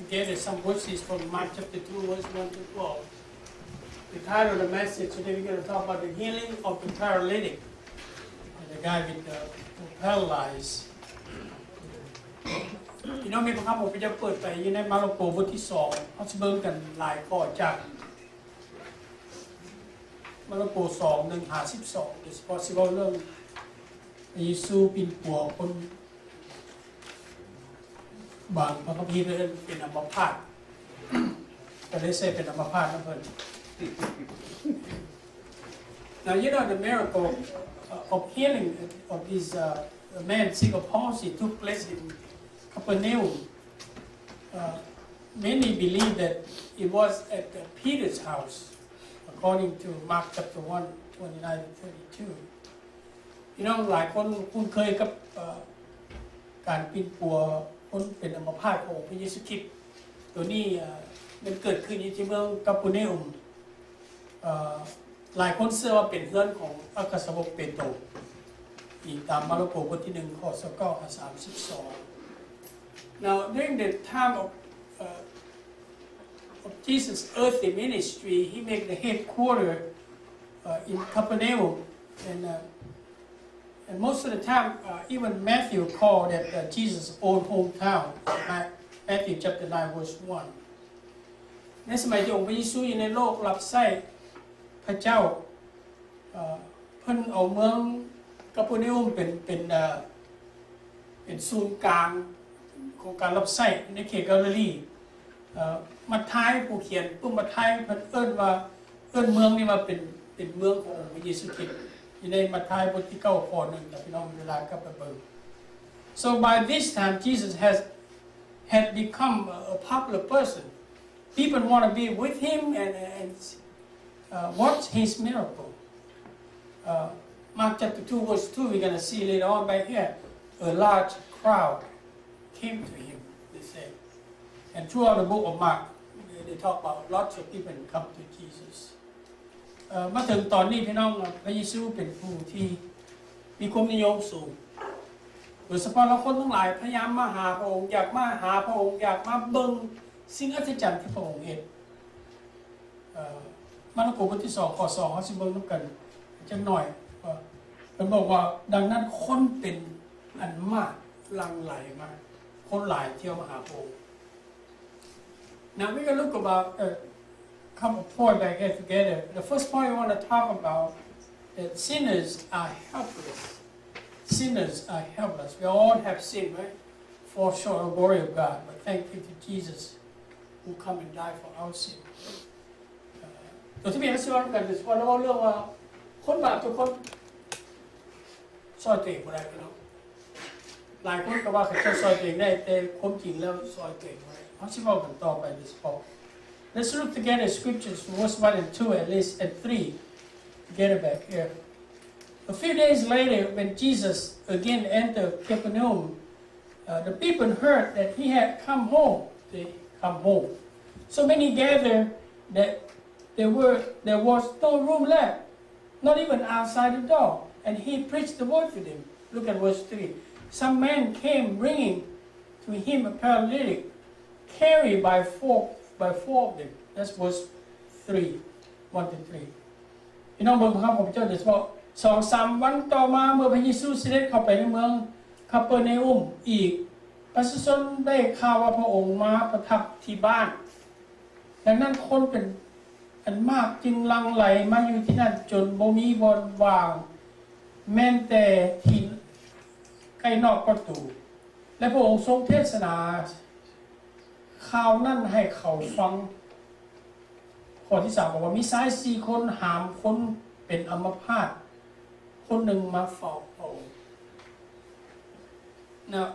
together some verses from Mark chapter 2, verse 1 to 12. The title of the message today we're going to talk about the healing of the paralytic, the guy with the paralyzed. พี่น้องมีพระคัมภีร์ผมจะเปิดไปอยู่ในมาระโกบทที่2เขาจะเบิ่งกันหลายข้อจากมาระโก2:1-12โดยเฉพาะสิเว้าเรื่องพระเยซูปิ่นปัวคนบางพระคัมภีร์เป็นอัมพาตก็เลยใช้เป็นอัมพาตนะเพิ่น Now you know the miracle of healing of this man sick of palsy took place in Capernaum. Many believe that it was at Peter's house, according to Mark chapter 1, 29-32. You know หลายคนคุ้นเคยกับการปิ่นปัวคนเป็นอัมพาตของพระเยซูคริสต์ตัวนี้มันเกิดขึ้นที่เมืองกัปเปอร์เนอุมหลายคนเชื่อว่าเป็นเพื่อนของอัครสาวกเปโตรอีกตามมาระโกบทที่1ข้อ29-32 Now during the time of Jesus' earthly ministry, he made the headquarters in Capernaum, and most of the time, even Matthew called that Jesus' own hometown. Matthew chapter 9, verse 1. ในสมัยที่องค์พระเยซูอยู่ในโลกรับใช้พระเจ้าเพิ่นเอาเมืองกัปเปอร์เนอุมเป็นศูนย์กลางของการรับใช้ในเขตกาลิลีมัทธิวผู้เขียนปุ๊บมัทธิวเพิ่นเอิ้นเมืองนี้ว่าเป็นเมืองขององค์พระเยซูคริสต์อยู่ในมัทธิวบทที่9ข้อ1แต่พี่น้องเวลากลับไปเบิ่ง So by this time Jesus had become a popular person. People want to be with him and watch his miracle. Mark chapter 2 verse 2 we're going to see later on by here. A large crowd came to him, they say. And throughout the book of Mark, they talk about lots of people come to Jesus. มาถึงตอนนี้พี่น้องพระเยซูเป็นผู้ที่มีความนิยมสูงโดยเฉพาะเราคนทั้งหลายพยายามมาหาพระองค์อยากมาหาพระองค์อยากมาเบิ่งสิ่งอัศจรรย์ที่พระองค์เฮ็ดมาระโกบทที่2ข้อ2เฮาสิเบิ่งนำกันจักหน่อยเพิ่นบอกว่าดังนั้นคนเป็นอันมากหลั่งไหลมาคนหลายเที่ยวมาหาพระองค์ Now we're going to look about couple points back here together. The first point I want to talk about that sinners are helpless. Sinners are helpless. We all have sinned, right? Fall short of the glory of God. But thank you to Jesus who come and die for our sin. ตัวที่มีนักศึกษากันคือว่าเราเรื่องว่าคนบาปทุกคนซอยตัวเองบ่ได้พี่น้องหลายคนก็ว่าเขาซอยตัวเองได้แต่ความจริงแล้วซอยตัวเองบ่ได้เฮาสิเว้ากันต่อไปthis fall. Let's look together scriptures verse 1 and 2 at least and 3 together back here. A few days later when Jesus again entered Capernaum, the people heard that he had come home. They come home. So many gathered that there was no room left, not even outside the door, and he preached the word to them. Look at verse 3. Some men came bringing to him a paralytic, carried by four of them. That's verse 3, 1-3. พี่น้องเบิ่งครับผมเจ้าโดยเฉพาะ 2-3 วันต่อมาเมื่อพระเยซูเสด็จเข้าไปในเมืองคาเปอร์เนอุมอีกประชาชนได้ข่าวว่าพระองค์มาประทับที่บ้านดังนั้นคนเป็นอันมากจึงหลั่งไหลมาอยู่ที่นั่นจนบ่มีบ่อนว่างแม้แต่ที่ใกล้นอกประตูและพระองค์ทรงเทศนาข่าวนั้นให้เขาฟังข้อที่3บอกว่ามีชาย4คนหามคนเป็นอัมพาตคนหนึ่งมาเฝ้าพระองค์ Now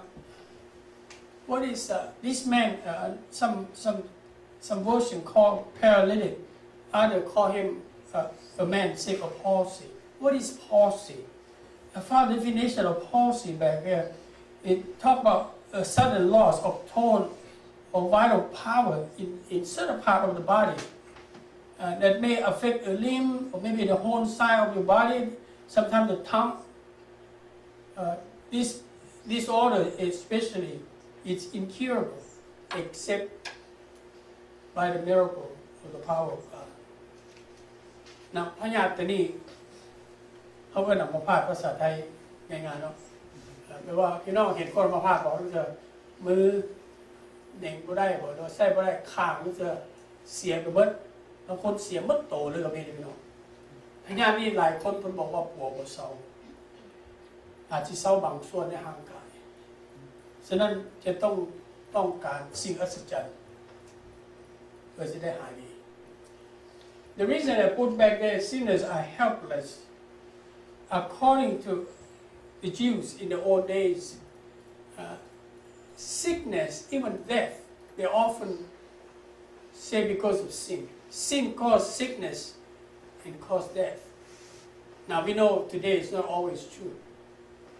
what is this man some version called paralytic other call him a man sick of palsy. What is palsy? A far definition of palsy back here it talk about a sudden loss of tone or vital power in certain part of the body that may affect a limb or maybe the whole side of your body, sometimes the tongue. This disorder especially is incurable except by the miracle of the power of God นะพญาติตัวนี้เขาก็นำมาพาดภาษาไทยง่ายๆเนาะแปลว่าพี่น้องเห็นคนมาพาดบอกว่าจะมือเด้งก็ได้บอกว่าใส่ก็ได้ข้างก็จะเสียกับเบิดแล้วคนเสียมัดโตเลยกับพี่น้องพญาตินี่หลายคนคนบอกว่าปวดเศร้าอาจจะเศร้าบางส่วนในร่างกายฉะนั้นจะต้องการสิ่งอัศจรรย์เพื่อจะได้หายดี The reason I put back there sinners are helpless according to the Jews in the old days sickness even death they often say because of sin caused sickness and caused death now we know today it's not always true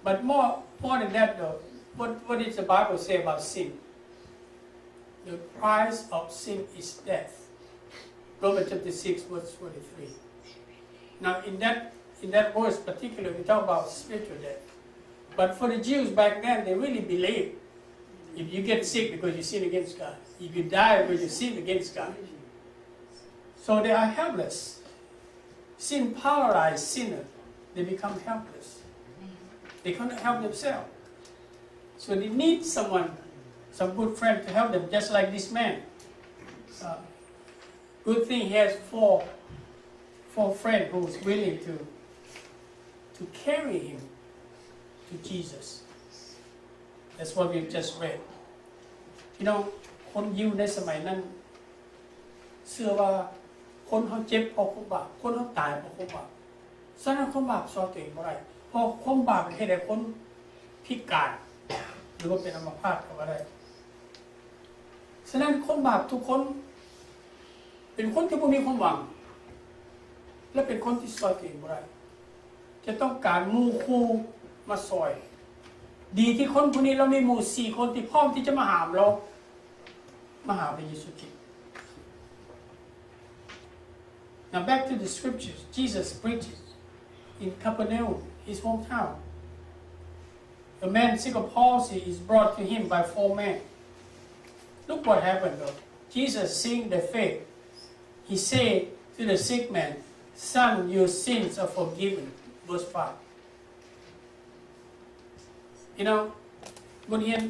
but more than that though what does the Bible say about sin the price of sin is death Romans chapter 6 verse 23 now in that verse particularly we talk about spiritual death but for the Jews back then they really believed if you get sick because you sin against God if you die because you sin against God so they are helpless sin paralyzed sinner they become helpless they cannot help themselves so they need someone some good friend to help them just like this man good thing he has four friends who is willing to carry him to Jesus that's what we just read พี่น้องคนยิวในสมัยนั้นเชื่อว่าคนเขาเจ็บเพราะความบาปคนเขาตายเพราะความบาปฉะนั้นความบาปซอยตัวเองไม่ได้เพราะความบาปเป็นเหตุให้คนพิการหรือว่าเป็นอัมพาตก็ได้ฉะนั้นคนบาปทุกคนเป็นคนที่ไม่มีความหวังและเป็นคนที่ซอยตัวเองไม่ได้จะต้องการหมู่คู่มาซอยดีที่คนพวกนี้เรามีหมู่4คนที่พร้อมที่จะมาหามเรามาหาพระเยซูคริสต์ Now back to the scriptures Jesus preaches in Capernaum his hometown a man sick of palsy is brought to him by 4 men look what happened though Jesus seeing their faith he said to the sick man son your sins are forgiven verse 5พี่น้องบทเรียน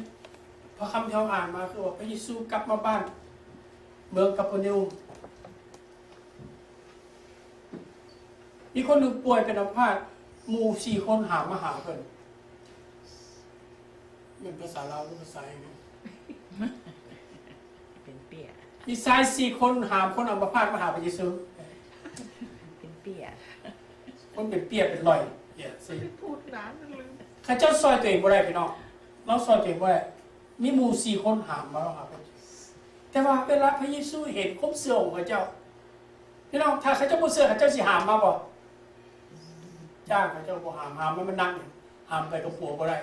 พระคำที่เราอ่านมาคือว่าพระเยซูกลับมาบ้านเมืองกัปเปอร์เนมมีคนหนึ่งป่วยเป็นอัมพาตหมู่4คนหามาหาเพิ่นเป็นภาษาลาวหรือภาษาอังกฤษเป็นเปียมีชาย4คนหามคนอัมพาตมาหาพระเยซูเป็นเปียคนเป็นเปียเป็นรอยเนี่ยสิพูดนานลืมข้าเจ้าซอยตัวเองบ่ได้พี่น้องเราซอยตัวเองบ่ได้มีหมู่4คนหามมาหาพระเยซูแต่ว่าเวลาพระเยซูเห็นความเสื่อของข้าเจ้าพี่น้องถ้าข้าเจ้าบ่เสื่อข้าเจ้าสิหามมาบ่จ้างข้าเจ้าบ่หามมันนั่งหามไปกับผัวบ่ได้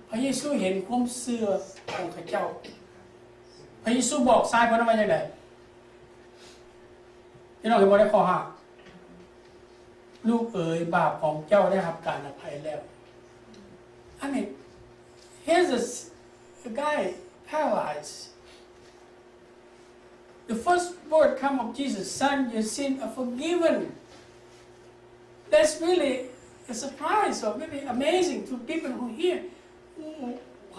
พระเยซูเห็นความเสื่อของข้าเจ้าพระเยซูบอกทรายเพิ่นว่าจังได๋พี่น้องเห็นบ่ได้ข้อ5ลูกเอ๋ยบาปของเจ้าได้รับการอภัยแล้ว I mean here's a guy paralyzed the first word come of Jesus son your sins are forgiven that's really a surprise or maybe amazing to people who hear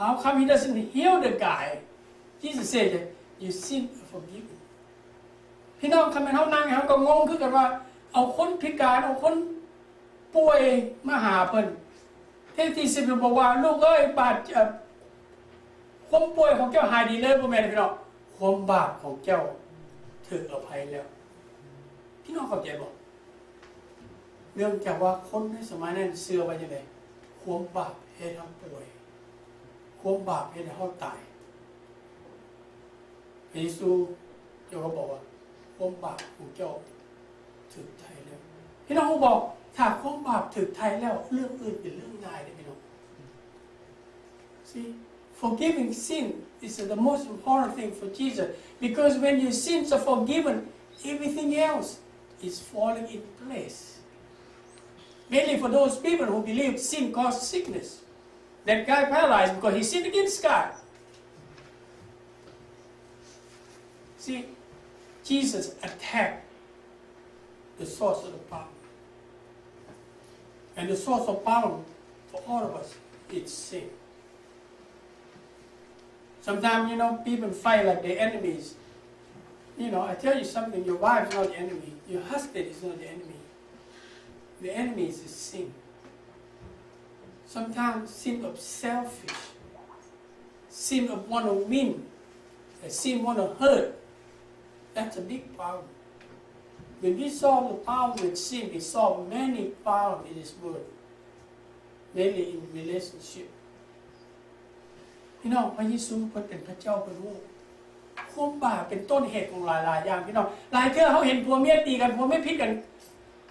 how come he doesn't heal the guy Jesus said that your sins are forgiven พี่น้องคำเป็นเฮานั่งเฮาก็งงคือกันว่าเอาคนพิการเอาคนป่วยมาหาเพิ่นแทนที่สิบอกว่าลูกเอ้ยบาดความป่วยของเจ้าหายดีเลยบ่แม่นพี่น้องความบาปของเจ้าถูกอภัยแล้วพี่น้องเข้าใจบ่เนื่องจากว่าคนในสมัยนั้นเชื่อว่าจังได๋ความบาปเฮ็ดให้ป่วยความบาปเฮ็ดให้เฮาตายพระเยซูเจ้าก็บอกว่าความบาปของเจ้าถึกไทยแล้วพี่น้องบอกถ้าความบาปถึกไทยแล้วเรื่องอื่นเป็นเรื่องง่ายเลยพี่น้อง See forgiving sin is the most important thing for Jesus because when your sins are forgiven everything else is falling in place mainly for those people who believe sin causes sickness that guy paralyzed because he sinned against God See, Jesus attacked the source of the problem. And the source of problem for all of us is sin. Sometimes, people fight like they're enemies. I tell you something, your wife is not the enemy. Your husband is not the enemy. The enemy is sin. Sometimes sin of selfish. Sin of want to win. Sin want to hurt. That's a big problem. When we solve the problem with sin, we solve many problems in this world. Mainly in relationship. พี่น้องพระเยซูเป็นพระเจ้าเป็นลูกความบาปเป็นต้นเหตุของหลายอย่างพี่น้องหลายเทื่อเขาเห็นผัวเมียตีกันผัวเมียพิษกัน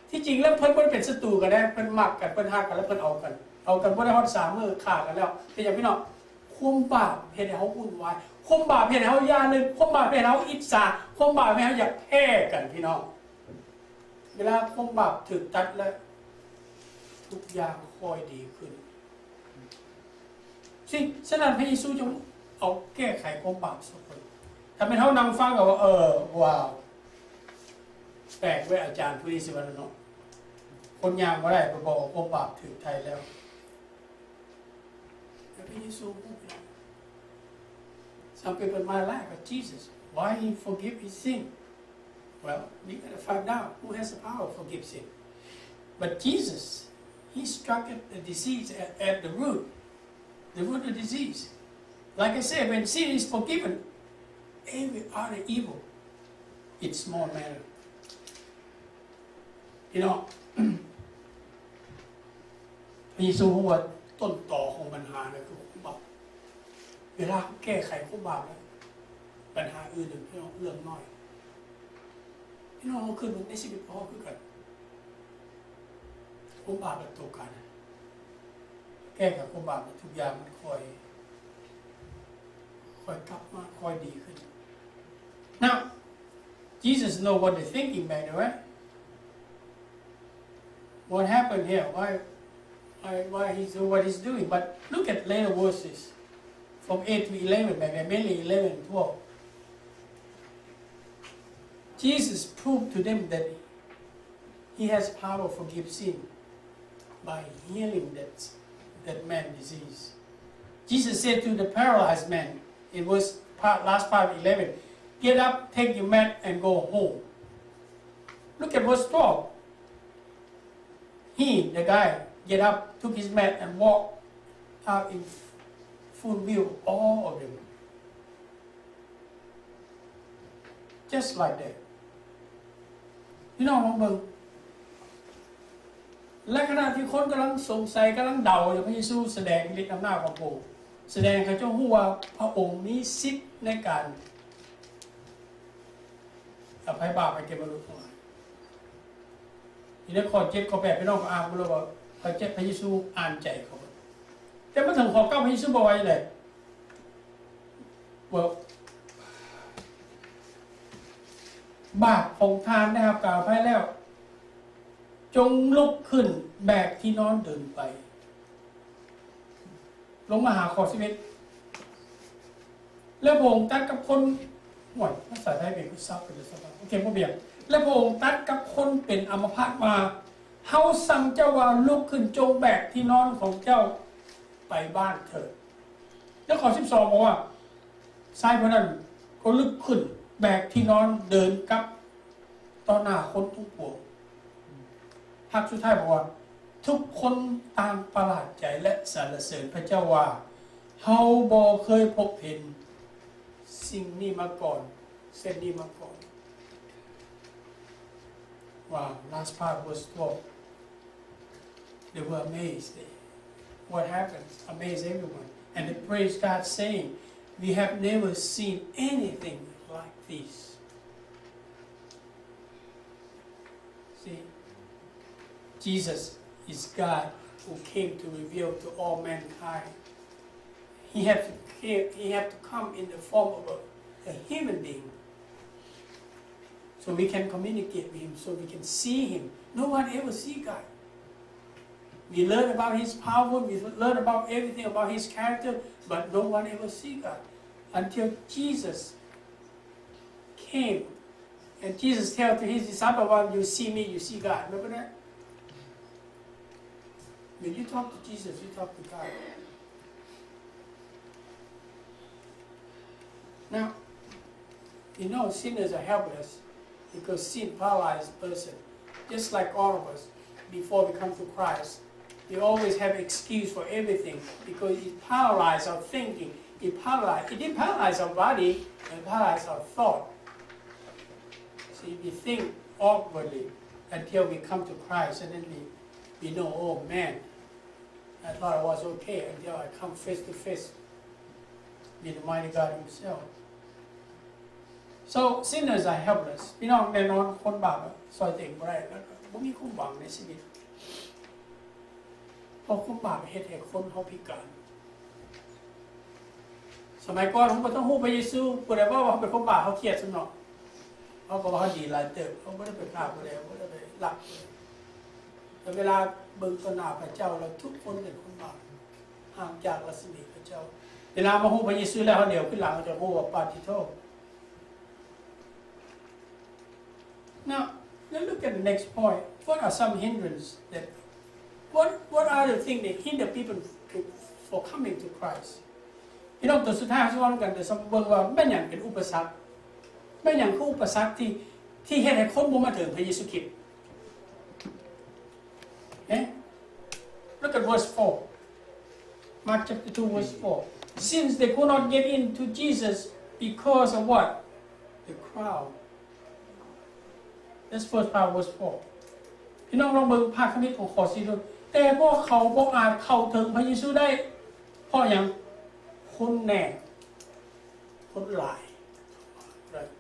ที่จริงแล้วเพิ่นเป็นศัตรูกันได้เพิ่นมักกันเพิ่นฮักกันแล้วเพิ่นเอากันบ่ได้ฮอด3 มื้อฆ่ากันแล้วเป็นอย่างพี่น้องความบาปเฮ็ดให้เขาวุ่นวายความบาปเฮ็ดให้เขาย่านึกความบาปเฮ็ดให้เขาอิจฉาความบาปเฮ็ดให้เขาอยากแพ้กันพี่น้องเวลาความบาปถูกตัดแล้วทุกอย่างค่อยดีขึ้นฉะนั้นพระเยซูจงเอาแก้ไขความบาปสักคนถ้าเป็นเขานั่งฟังก็ว่าว้าวแปลกเว้ยอาจารย์ผู้นี้สิวันเนาะคนยามว่าได้ไปบอกว่าความบาปถึงไทยแล้วแต่พระเยซูพูดไป Some people might laugh at Jesus. Why he forgive his sin? Well, we got to find out who has the power to forgive sin. But Jesus, he struck at the disease at the root. The root of disease. Like I said, when sin is forgiven, every other evil, it's small matter. พระเยซูบอกว่าต้นตอของปัญหาเนี่ยคือความบาปเวลาเขาแก้ไขความบาปแล้วปัญหาอื่นๆพี่น้องเรื่องน้อยพี่น้องเขาขึ้นในชีวิตพ่อคือกันความบาปเป็นตัวกันแก้กับความบาปทุกอย่างมันค่อยกลับมาค่อยดีขึ้น Now Jesus know what they're thinking back there, right? What happened here? Why he's doing what he's doing? But look at later verses from 8 to 11, back there, mainly 11 and 12. Jesus proved to them that he has power to forgive sin by healing that man's disease. Jesus said to the paralyzed man, it was last part of 11, get up, take your mat, and go home. Look at verse 12. He, the guy, get up, took his mat, and walked out in full view of all of them. Just like that. พี่น้องลองเบิ่งและขณะที่คนกำลังสงสัยกำลังเดาอยู่พระเยซูแสดงฤทธิ์อำนาจของพระองค์แสดงให้เจ้ารู้ว่าพระองค์มีสิทธิ์ในการอภัยบาปให้แก่มนุษย์ทั้งหลายในข้อ7ข้อ8พี่น้องก็อ่านบ่รู้ว่าข้อ7พระเยซูอ่านใจเขาแต่มาถึงข้อ9พระเยซูบอกว่าจังได๋ว่าบาปของทานนะครับกล่าวไปแล้วจงลุกขึ้นแบกที่นอนเดินไปลงมาหาข้อ11แล้วพระองค์ตรัสกับคนห่วยภาษาไทยเป็นกุศลเป็นสบายโอเคบ่เบียงแล้วพระองค์ตรัสกับคนเป็นอัมพาตมาเฮาสั่งเจ้าว่าลุกขึ้นจงแบกที่นอนของเจ้าไปบ้านเถิดแล้วข้อ12บอกว่าชายคนนั้นก็ลุกขึ้นแบกที่นอนเดินกลับต่อหน้าคนทุกปวงภาคสุดท้ายบอกว่าทุกคนต่างประหลาดใจและสรรเสริญพระเจ้าว่าเฮาบ่เคยพบเห็นสิ่งนี้มาก่อนเส้นนี้มาก่อนว้าว last part was 12 they were amazed what happened amazed everyone and they praised God saying we have never seen anything like this see Jesus is God who came to reveal to all mankind. He had to come in the form of a human being, so we can communicate with Him, so we can see Him. No one ever see God. We learn about His power, we learn about everything about His character, but no one ever see God until Jesus came, and Jesus told to his disciples, "When you see me, you see God." Remember that? When you talk to Jesus, you talk to God. Now, you know, sinners are helpless because sin paralyzes a person. Just like all of us, before we come to Christ, we always have excuse for everything because it paralyzes our thinking. It didn't paralyze our body, it paralyzes our thought. See, we think awkwardly until we come to Christ, and then we know, oh man, I thought I was okay until I come face to face with the mighty God Himself. So sinners are helpless. พี่น้องแน่นอนคนบาปซอยเต็งบ่ได้แล้วก็บ่มีความหวังในชีวิตเพราะความบาปเฮ็ดให้คนเขาพิการสมัยก่อนผมก็ต้องฮู้พระเยซูผู้ใดว่าเขาเป็นคนบาปเขาเครียดซะเนาะเขาก็ว่าเขาดีหลายเติบเขาบ่ได้ไปฆ่าผู้ใดบ่ได้ไปลักแต่เวลาเบิ่งต่อหน้าพระเจ้าแล้วทุกคนเป็นคนบาปห่างจากรัศมีพระเจ้าเวลามาฮู้พระเยซูแล้วเขาเดี๋ยวขึ้นหลังเขาจะฮู้ว่าปาฏิโทษ Now, let's look at the next point. What are some hindrances that? What are the things that hinder people for coming to Christ? พี่น้องตัวสุดท้ายที่ว่ากันแต่สมบูรณ์ว่าแม่อย่างเป็นอุปสรรคแม่อย่างคืออุปสรรคที่เฮ็ดให้คนบ่มาถึงพระเยซูคริสต์ Look at verse 4. Mark chapter 2, verse 4. Since they could not get into Jesus because of what? The crowd. That's first part, verse 4. พี่น้องลองเบิ่งภาคคณิตของข้อ4ดูแต่พวกเขาบ่อาจเข้าถึงพระเยซูได้เพราะหยังคนแน่คนหลาย Right.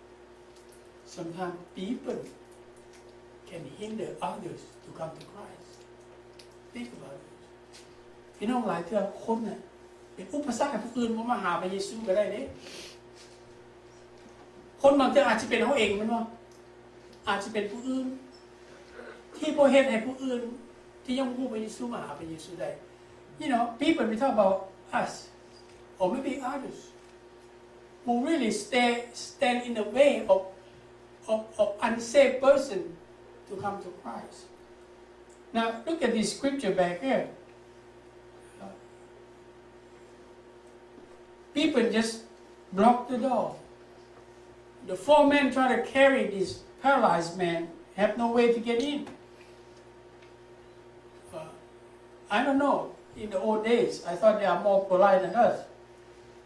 Sometimes people can hinder others to come to Christ. Think about it. พี่น้องหลายเทื่อคนน่ะเป็นอุปสรรคให้ผู้อื่นบ่มาหาพระเยซูก็ได้เด้คนบางเทื่ออาจจะเป็นเขาเองมันว่าอาจจะเป็นผู้อื่นที่บ่เฮ็ดให้ผู้อื่นที่ยังรู้พระเยซูมาหาพระเยซูได้ You know, people we talk about us or maybe others who really stand in the way of unsaved person to come to Christ. Now look at this scripture back here. People just block the door. The 4 men try to carry this paralyzed man, have no way to get in. I don't know. In the old days, I thought they are more polite than us.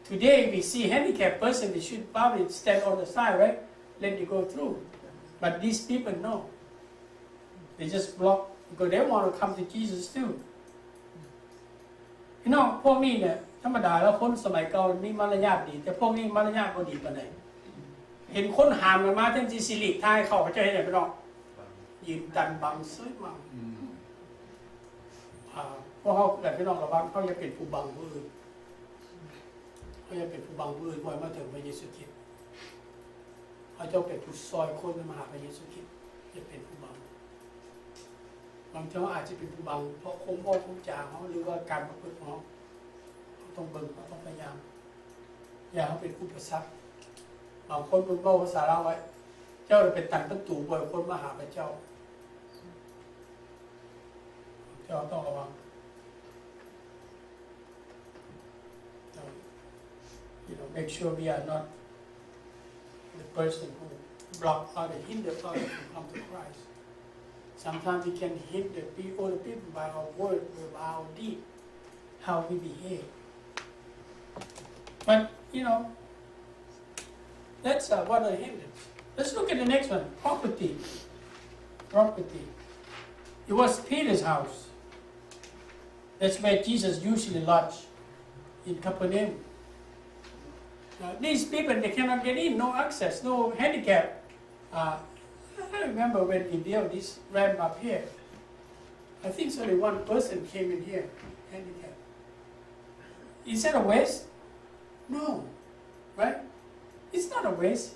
Today, we see handicapped person, they should probably stand on the side, right? Let you go through. But these people, no. They just block because they want to come to Jesus too. You know, พวกนี้เนี่ยธรรมดาแล้วคนสมัยเก่ามีมารยาทดีแต่พวกนี้มารยาทบ่ดีปานใดเห็นคนหามกันมาทั้งที่สิริท้ายเขาจะเห็นได้พี่น้องยืนดันบังซื้อมาเพราะเขาแต่พี่น้องระวังเขาจะเป็นผู้บังผู้อื่นเขาจะเป็นผู้บังผู้อื่นไว้มาถึงพระเยซูคริสต์เขาจะเป็นผู้ซอยคนมาหาพระเยซูคริสต์จะเป็นผู้บังบางทีอาจจะเป็นผู้บังเพราะคงบ่คงจาเขาหรือว่าการประพฤติของเขาต้องเบิ่งเขาต้องพยายามอย่าเขาเป็นอุปสรรคบางคนเป็นเบ้าภาษาเราไว้เจ้าเป็นตันประตูบ่อยคนมาหาพระเจ้าเจ้าต้องระวังmake sure we are not the person who block others, hinder others from come to Christ. Sometimes we can hinder other people by our word, by our deed, how we behave. But you know, that's one of the hindrances. Let's look at the next one. Property. It was Peter's house. That's where Jesus usually lodged in Capernaum. These people, they cannot get in, no access, no handicap. I remember when we built this ramp up here. I think only one person came in here, handicapped. Is that a waste? No, right? It's not a waste.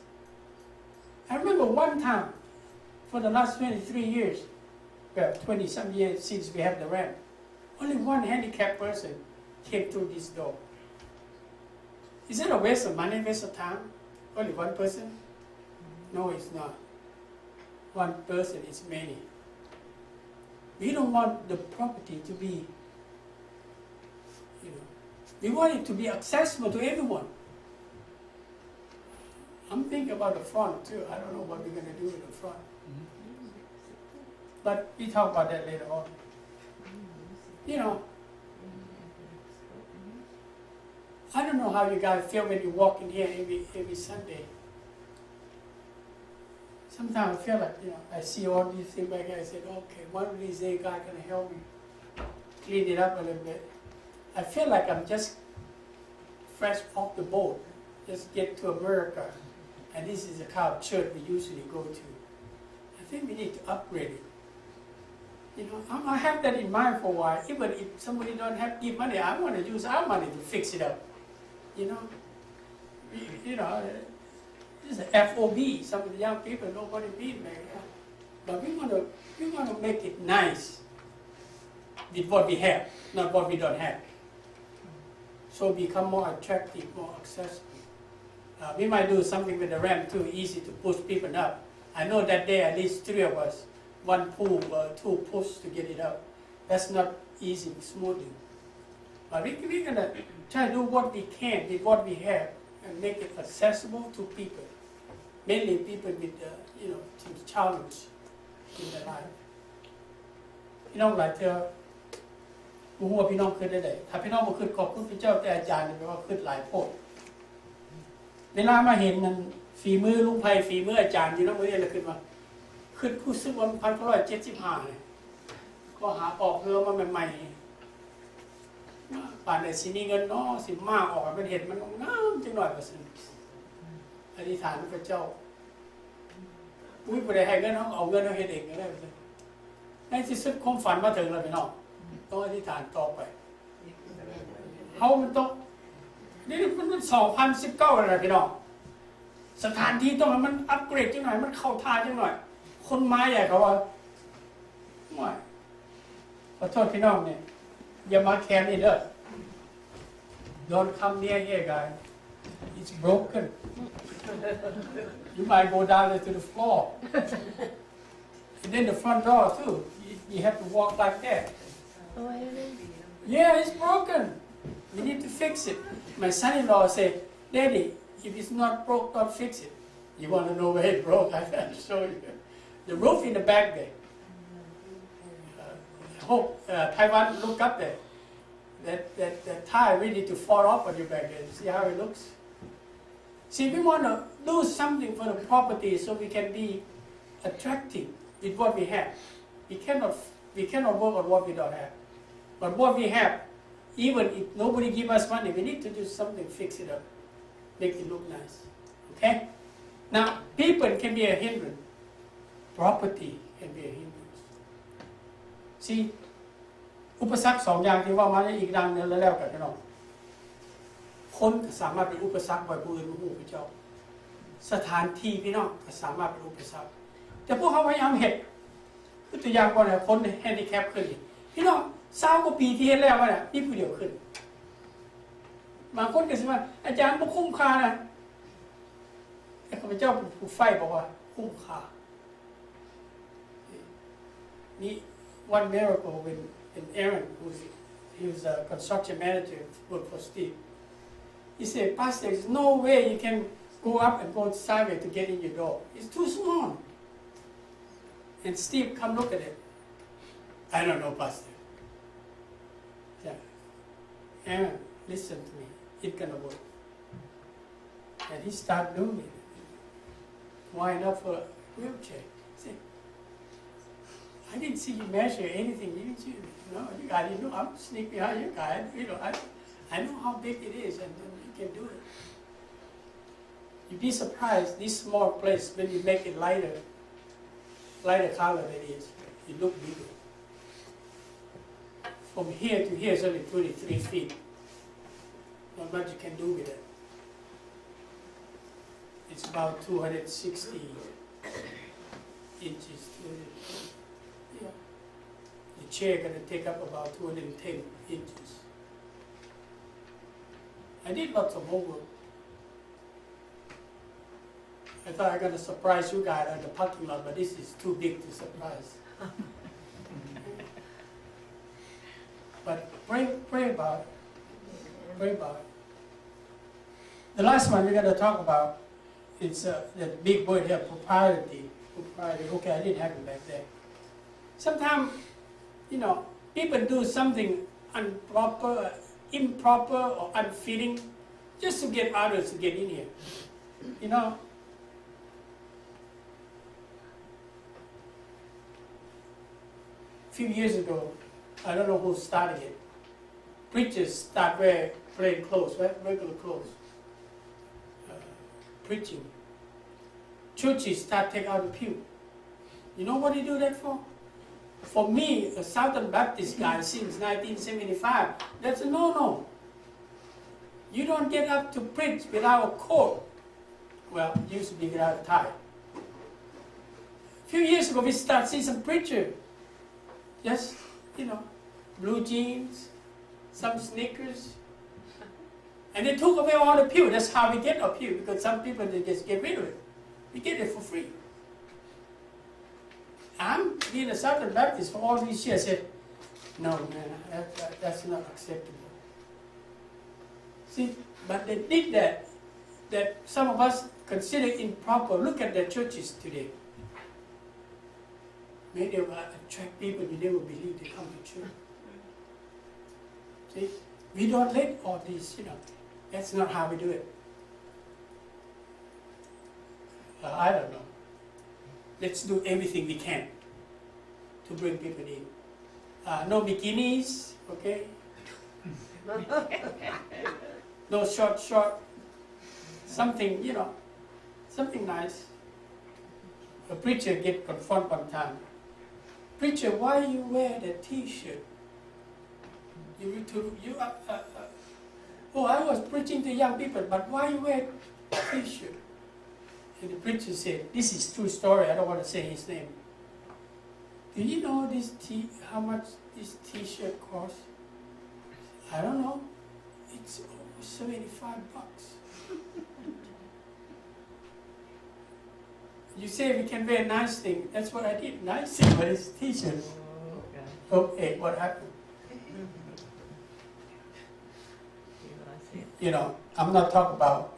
I remember one time, for the last 23 years, well, 20-some years since we have the ramp, only one handicapped person came through this door. Is that a waste of money, waste of time? Only one person? No, it's not. One person is many. We don't want the property to be, we want it to be accessible to everyone. I'm thinking about the front too. I don't know what we're going to do in the front. But we talk about that later on. I don't know how you guys feel when you walk in here every Sunday. Sometimes I feel like, I see all these things back here. I said, okay, one of these days God can help me clean it up a little bit. I feel like I'm just fresh off the boat, just get to America, and this is the kind of church we usually go to. I think we need to upgrade it. I have that in mind for a while. Even if somebody don't have give money, I want to use our money to fix it up. This is a FOB. Some of the young people, nobody being there. But we want to make it nice with what we have, not what we don't have. So become more attractive, more accessible. We might do something with the ramp too, easy to push people up. I know that day at least 3 of us, one pull, 2 push to get it up. That's not easy, smoothly. But we're going to try to do what we can with what we have and make it accessible to people. Mainly people with, some challenge in their life. พี่น้องหลายเทื่อผมว่าพี่น้องขึ้นได้เลยถ้าพี่น้องมาขึ้นขอบคุณพระเจ้าแต่อาจารย์เนี่ยแปลว่าขึ้นหลายโพดเวลามาเห็นนั่นฝีมือลุงไพฝีมืออาจารย์อยู่น้องมืออะไรขึ้นมาขึ้นคู่ซึ่งวัน1975เลยก็หาออกเรือมาใหม่ๆป่านไหนสิมีเงินเนาะสิมากออกเป็นเห็ดมันงามจังหน่อยก็สิอธิษฐานพระเจ้าอุ้ยบ่ได้ให้เงินเขาเอาเงินเขาเฮ็ดเองก็ได้ในที่สุดความฝันมาถึงแล้วพี่น้องต้องอธิษฐานต่อไปเขามันต้องนี่มัน2019แล้วนะพี่น้องสถานที่ต้องให้มันอัปเกรดจังหน่อยมันเข้าท่าจังหน่อยคนไม้ใหญ่เขาว่าไม่ขอโทษพี่น้องเนี่ยอย่ามาแคนนี่เด้อ Don't come near here guys it's broken you might go down to the floor and then the front door too you have to walk like that yeah it's broken we need to fix it my son-in-law said Daddy if it's not broke don't fix it you want to know where it broke I can show you the roof in the back there I hope Taiwan look up there that tile ready to fall off on you back there see how it looks see we want to do something for the property so we can be attractive with what we have we cannot work on what we don't have but what we have even if nobody give us money we need to do something fix it up make it look nice okay now people can be a hindrance property can be a hindrance see อุปสรรค2อย่างที่ว่ามาอีกดังนึงแล้วกันพี่น้องคนสามารถเป็นอุปสรรคบ่อยผู้อื่นผู้พระเจ้าสถานที่พี่น้องก็สามารถเป็นอุปสรรคแต่พวกเขาพยายามเห็นคือตัวอย่างก่อนคนแฮนดิแคปขึ้นพี่น้อง20 กว่าปีที่เห็นแล้วเนี่ยมีผู้เดียวขึ้นบางคนก็สิว่าอาจารย์บ่คุ้มค่านะแต่ข้าพเจ้าเป็นผู้ไฟบอกว่าคุ้มค่านี่ one miracle when Aaron he was a construction manager worked for Steve he said Pastor there's no way you can go up and go sideways to get in your door it's too small and Steve come look at it I don't know Pastor yeah Aaron listen to me it's gonna work and he started doing it wind up for a wheelchair see I didn't see you measure anything didn't you no I didn't know I'm sneak behind you guys I know how big it is and you can do it you'd be surprised this small place when you make it lighter color than it is it look bigger from here to here is only 23 feet not much you can do with it it's about 260 inches yeah. The chair going to take up about 210 inches I did lots of homework I thought I was going to surprise you guys at the parking lot, but this is too big to surprise. But pray about it. Pray about it. The last one we're going to talk about is that big word here, propriety. Okay, I didn't have it back there. Sometimes, people do something improper or unfitting just to get others to get in here. A few years ago, I don't know who started it. Preachers start wearing plain clothes, regular clothes. Preaching. Churches start take out the pew. You know what they do that for? For me, a Southern Baptist guy since 1975, that's a no-no. You don't get up to preach without a coat. Well, it used to be without a tie. A few years ago, we started seeing some preacher, just, blue jeans, some sneakers, and they took away all the pew. That's how we get a pew, because some people, they just get rid of it. We get it for free. I'm being a Southern Baptist for all these years. I said, no, man, that's not acceptable. See, but they did that some of us consider improper. Look at the churches today. Maybe they will attract people you never believe they come to church. See, we don't let all these, that's not how we do it. I don't know. Let's do everything we can to bring people in. No bikinis, okay? No short. Something, something nice. A preacher get confronted one time. Preacher, why you wear the T-shirt? I was preaching to young people, but why you wear T-shirt? And the preacher said, this is true story, I don't want to say his name. Do you know how much this T-shirt costs? I don't know. It's over $75. You say we can wear nice thing. That's what I did, nice thing, but it's T-shirt. Okay, what happened? I'm not talking about,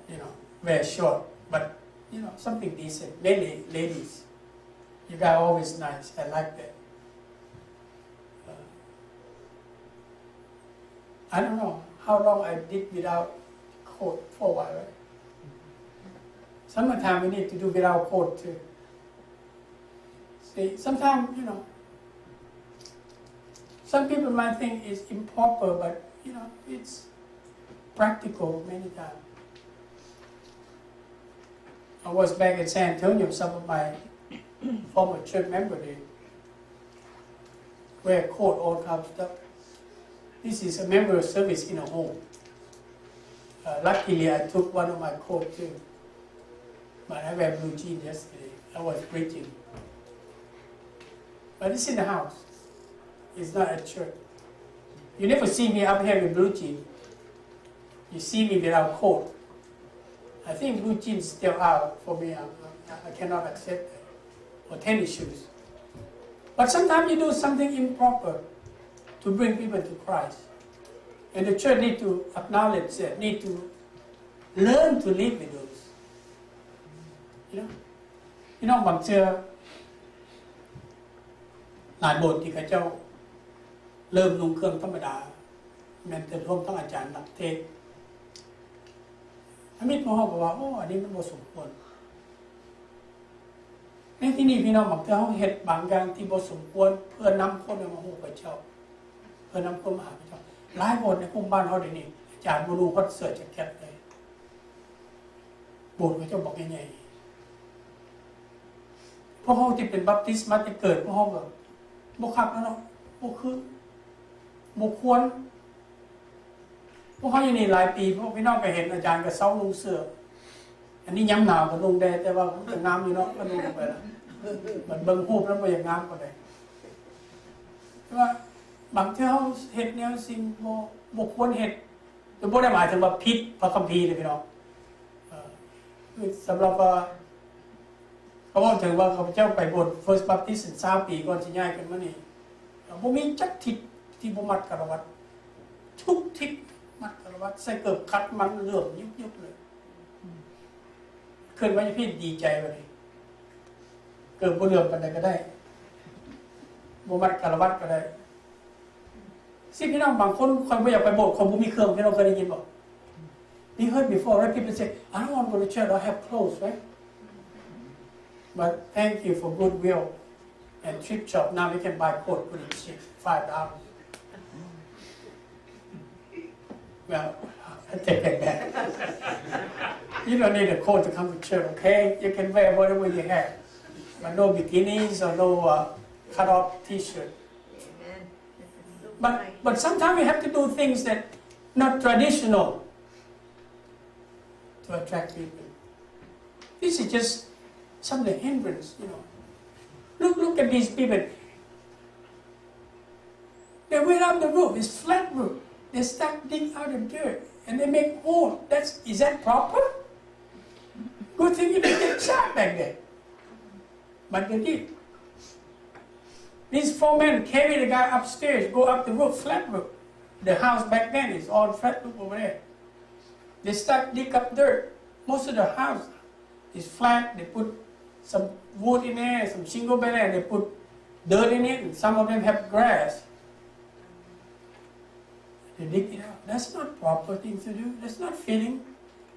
wear short, but something decent. Mainly ladies. You guys are always nice. I like that. I don't know how long I did without coat for a while, right? Sometimes we need to do without coat too. See, sometimes, some people might think it's improper, but, it's practical many times. I was back in San Antonio, some of my former church members, they wear a coat, all kinds of stuff. This is a member service in a home. Luckily, I took one of my coats too. But I wear blue jeans yesterday. I was preaching. But it's in the house. It's not at church. You never see me up here with blue jeans. You see me without coat. I think blue jeans still out for me. I cannot accept that. Or tennis shoes. But sometimes you do something improper to bring people to Christ. And the church need to acknowledge that, need to learn to live with those. พี่น้องบางเชื่อหลายโบสถ์ที่เขาเจ้าเริ่มนุ่งเครื่องธรรมดาแม้แต่รวมทั้งอาจารย์นักเทศน์อามิตรมองบอกว่าอันนี้มันบ่สมควรในที่นี้พี่น้องบางเชื่อเขาเฮ็ดบางอย่างที่บ่สมควรเพื่อนำคนมาฮู้พระเจ้าเพื่อนำคนมาหาพระเจ้าหลายโบสถ์ในกลุ่มบ้านเฮาเดี๋ยวนี้อาจารย์บ่รู้คอนเสิร์ตจักแค่เลยโบสถ์เขาเจ้าบอกใหญ่พวกเขาที่เป็นบัพติสต์มาจะเกิดพวกเขาแบบบุคักแล้วเนาะบุคือบุควรพวกเขาอยู่นี่หลายปีพวกพี่น้องไปเห็นอาจารย์กับเซ้าลุงเสืออันนี้ย้ำหนาวกับลุงแดดแต่ว่าจะงามอยู่เนาะก็ลุงไปแล้วมันเบิ่งรูปแล้วมันยังงามกว่าใดแต่ว่าบางเที่ยวเห็ดเนี่ยสิ่งบุควรเห็ดแต่บ่ได้หมายถึงว่าผิดพระคัมภีร์เลยพี่น้องสำหรับว่า เขาบอกถึงว่าข้าพเจ้าไปโบสถ์ First Baptist 3 ปีก่อนสิย้ายกันมานี่บ่มีจักทิศที่บ่มัดกะระวัดทุกทิศมัดกะระวัดใส่เกือบคัดมันเลื่อมยุบๆเลยขึ้นว่าพี่ดีใจบ่นี่เกือบบ่เลื่อมปานใดก็ได้บ่มัดกะระวัดก็ได้สิพี่น้องบางคนคนบ่อยากไปโบสถ์คนบ่มีเครื่องพี่น้องเคยได้ยินบ่ You heard before, right? People say, I don't want to go to church, I have clothes, right? But thank you for goodwill and thrift shop. Now we can buy coat, put it cheap, $5. Well, I take that back. You don't need a coat to come to church, okay? You can wear whatever you have. But no bikinis or no cut-off t-shirt. But sometimes we have to do things that not traditional to attract people. This is just some of the hindrance, you know. Look at these people. They went up the roof, it's flat roof. They start digging out the dirt and they make holes. Is that proper? Good thing you didn't get shot back there. But they did. These 4 men carry the guy upstairs, go up the roof, flat roof. The house back then is all flat roof over there. They start dig up dirt. Most of the house is flat. They put some wood in there, some shingle by there, and they put dirt in it, and some of them have grass. They dig it out. That's not proper thing to do. That's not fitting.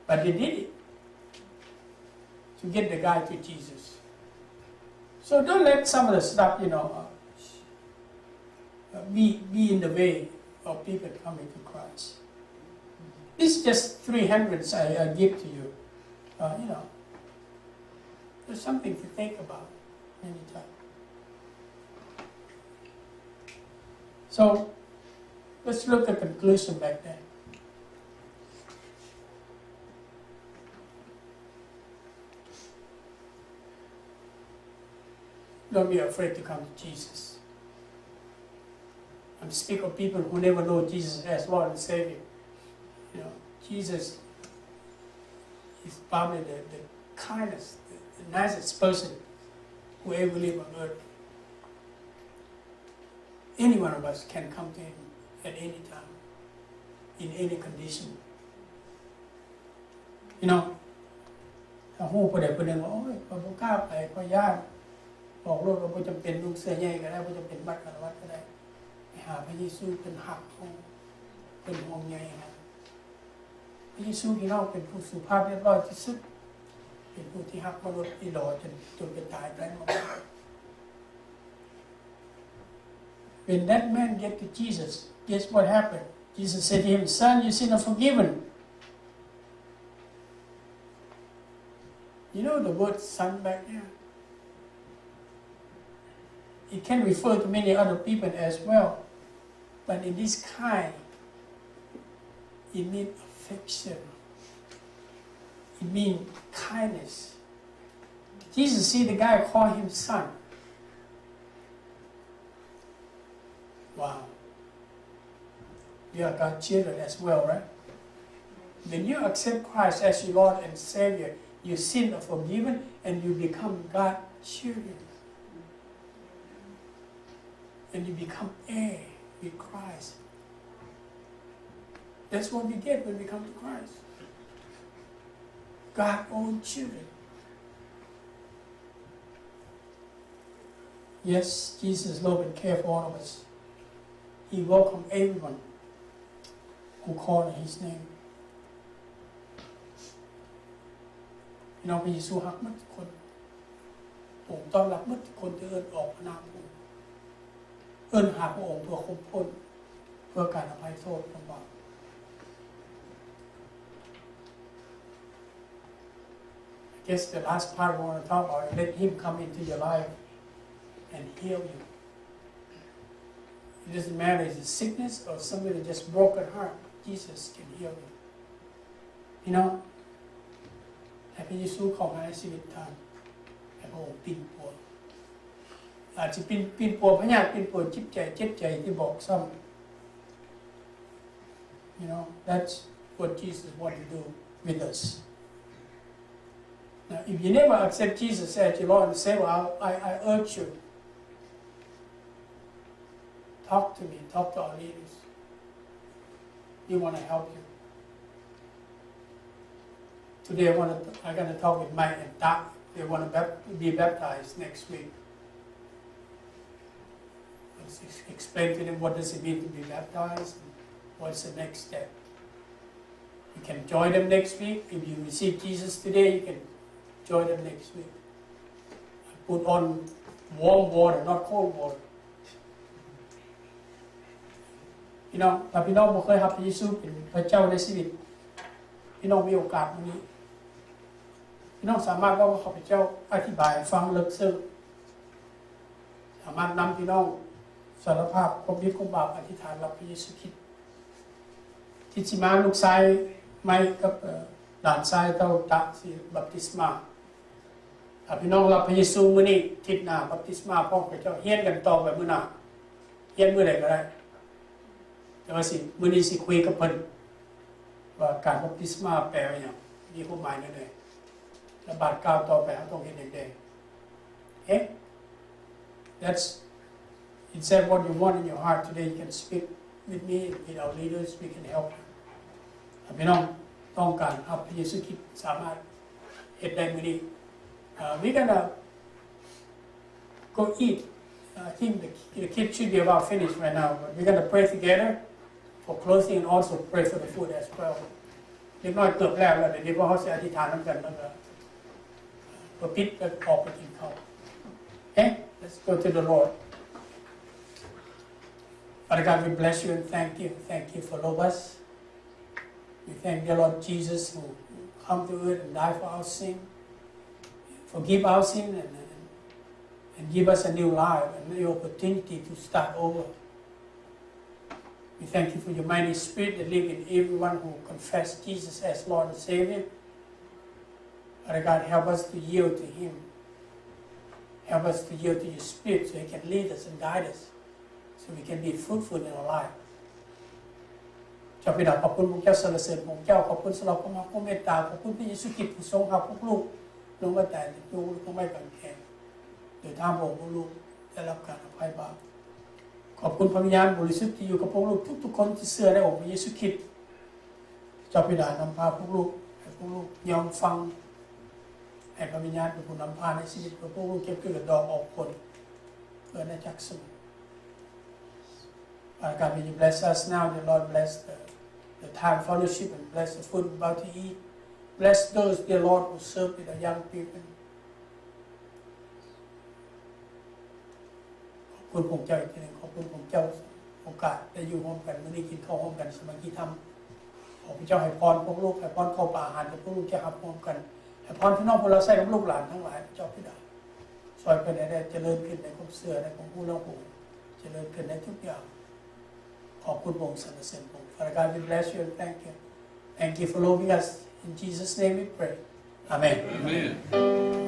But they did it to get the guy to Jesus. So don't let some of the stuff, you know, be in the way of people coming to Christ. This is just 300 I give to you. You know, there's something to think about anytime. So let's look at the conclusion back then. Don't be afraid to come to Jesus. I'm speaking of people who never know Jesus as Lord and Savior. You know, Jesus is probably the kindest, the nicest person who ever lived on earth. Any one of us can come to Him at any time, in any condition. You know, ถ้าฮู้ผู้ใดผู้หนึ่งว่าโอ้ยบ่กล้าไปเพราะญาติบอกโลกว่าบ่จำเป็นลูกเสื้อใหญ่ก็ได้บ่จำเป็นบัตรคารวะก็ได้ไปหาพระเยซูเป็นหักของเป็นห่วงใยนะพระเยซูพี่น้องเป็นผู้สุภาพเรียบร้อยที่สุดเป็นผู้ที่หักมนุษย์ที่หล่อจนเป็นตายไปหมด When that man get to Jesus, guess what happened? Jesus said to him, "Son, your sins are forgiven." You know the word son back there? It can refer to many other people as well. But in this kind, it means affection. It means kindness. Jesus see the guy call him son. Wow. You are God's children as well, right? When you accept Christ as your Lord and Savior, your sins are forgiven and you become God's children. And you become heir with Christ. That's what we get when we come to Christ. God's own children. Yes, Jesus loves and cares for all of us. He welcomes everyone who calls on His name. พี่น้องพระเยซูรักหมดทุกคนพระองค์ต้อนรับหมดทุกคนที่เอิ้นออกพระนามพระองค์เอิ้นหาพระองค์เพื่อคุ้มพ้นเพื่อการอภัยโทษของบาป I guess the last part I want to talk about is let Him come into your life and heal you. It doesn't matter if it's sickness or somebody just broken heart. Jesus can heal you. You know, ให้พระเยซูเข้ามาในชีวิตท่านให้พระองค์ปิ้นปัวอาจจะปิ้นปัวพยาธิปิ้นปัวจิตใจเจ็บใจที่บอกซ้ำ You know, that's what Jesus wants to do with us. Now, if you never accept Jesus as your Lord and Savior, I urge you, talk to me, talk to our leaders. We want to help you. Today I'm going to talk with Mike and Doc. They want to be baptized next week. Let's explain to them what does it mean to be baptized and what's the next step. You can join them next week. If you receive Jesus today, you can join them next week. Put on warm water, not cold water. พี่น้องถ้าพี่น้องไม่เคยรับพระเยซูเป็นพระเจ้าในชีวิตพี่น้องมีโอกาสวันนี้พี่น้องสามารถเล่าว่าข้าพเจ้าอธิบายฟังลึกซึ้งสามารถนำพี่น้องสารภาพความผิดความบาปอธิษฐานรับพระเยซูคริสต์ที่สิมาลูกชายไม่กับหลานชายเต้าตักสิบัพติศมาถ้าพี่น้องรับพระเยซูมื้อนี้ทิศหน้าบัพติศมาพร้อมกับเจ้าเฮียนกันต่อไปมื้อหน้าเฮียนมื้อใดก็ได้แต่ว่าสิมื้อนี้สิคุยกับเพิ่นว่าการบัพติศมาแปลว่าหยังมีความหมายแนวๆและบาทกล่าวต่อไปเราต้องเฮ็ดจังได๋เอ๊ะ That's it said what you want in your heart today. You can speak with me, with our leaders. We can help you. พี่น้องต้องการรับพระเยซูคริสต์สามารถเฮ็ดได้มื้อนี้we're gonna go eat. I think the kids should be about finished right now, but we're gonna pray together for closing and also pray for the food as well. เล็กน้อยเกือบแล้วเดี๋ยวนี้ว่าเขาจะอธิษฐานนำกันแล้วก็ประพิษจะออกไปกินข้าว Okay, let's go to the Lord. Father God, we bless you and thank you. Thank you for love us. We thank the Lord Jesus who come to earth and die for our sin. Forgive our sin and give us a new life, a new opportunity to start over. We thank you for your mighty spirit that lives in everyone who confess Jesus as Lord and Savior. Father God, help us to yield to Him. Help us to yield to your Spirit so He can lead us and guide us, so we can be fruitful in our life. เจ้าพี่ดาขอบคุณพระเจ้าสรรเสริญพระเจ้าขอบคุณสำหรับความเมตตาขอบคุณพระเยซูคริสต์ผู้ทรงรับพวกลูกลงมาแต่ดูลงไม่กันแข็งโดยทางพระองค์พวกลูกได้รับการอภัยบาปขอบคุณพระวิญญาณบริสุทธิ์ที่อยู่กับพวกลูกทุกๆคนที่เชื่อในองค์พระเยซูคริสต์เจ้าพี่ดานำพาพวกลูกให้พวกลูกยอมฟังให้พระวิญญาณเป็นผู้นำพาในชีวิตของพวกลูกเก็บเกี่ยวกับดอกออกผลเพื่อได้จักสมGod, may you bless us now, the Lord bless the time fellowship and bless the food we're about to eat. Bless those, dear Lord, who serve with the young people. ขอบคุณผมเจ้าอีกทีนึงขอบคุณผมเจ้าโอกาสได้อยู่ร่วมกันมื้อนี้กินข้าวร่วมกันสมาธิธรรมขอพระเจ้าให้พรพวกลูกให้พรเข้าป่าอาหารกับพวกลูกจะรับร่วมกันให้พรพี่น้องพวกเราใส่กับลูกหลานทั้งหลายเจ้าพิดาซอยเป็นได้เจริญขึ้นในความเชื่อในความรู้เรื่องปู่เจริญขึ้นในทุกอย่างขอบคุณพระองค์สรรเสริญพระองค์ Father God, we bless you and thank you. Thank you for loving us. In Jesus' name we pray. Amen. Amen.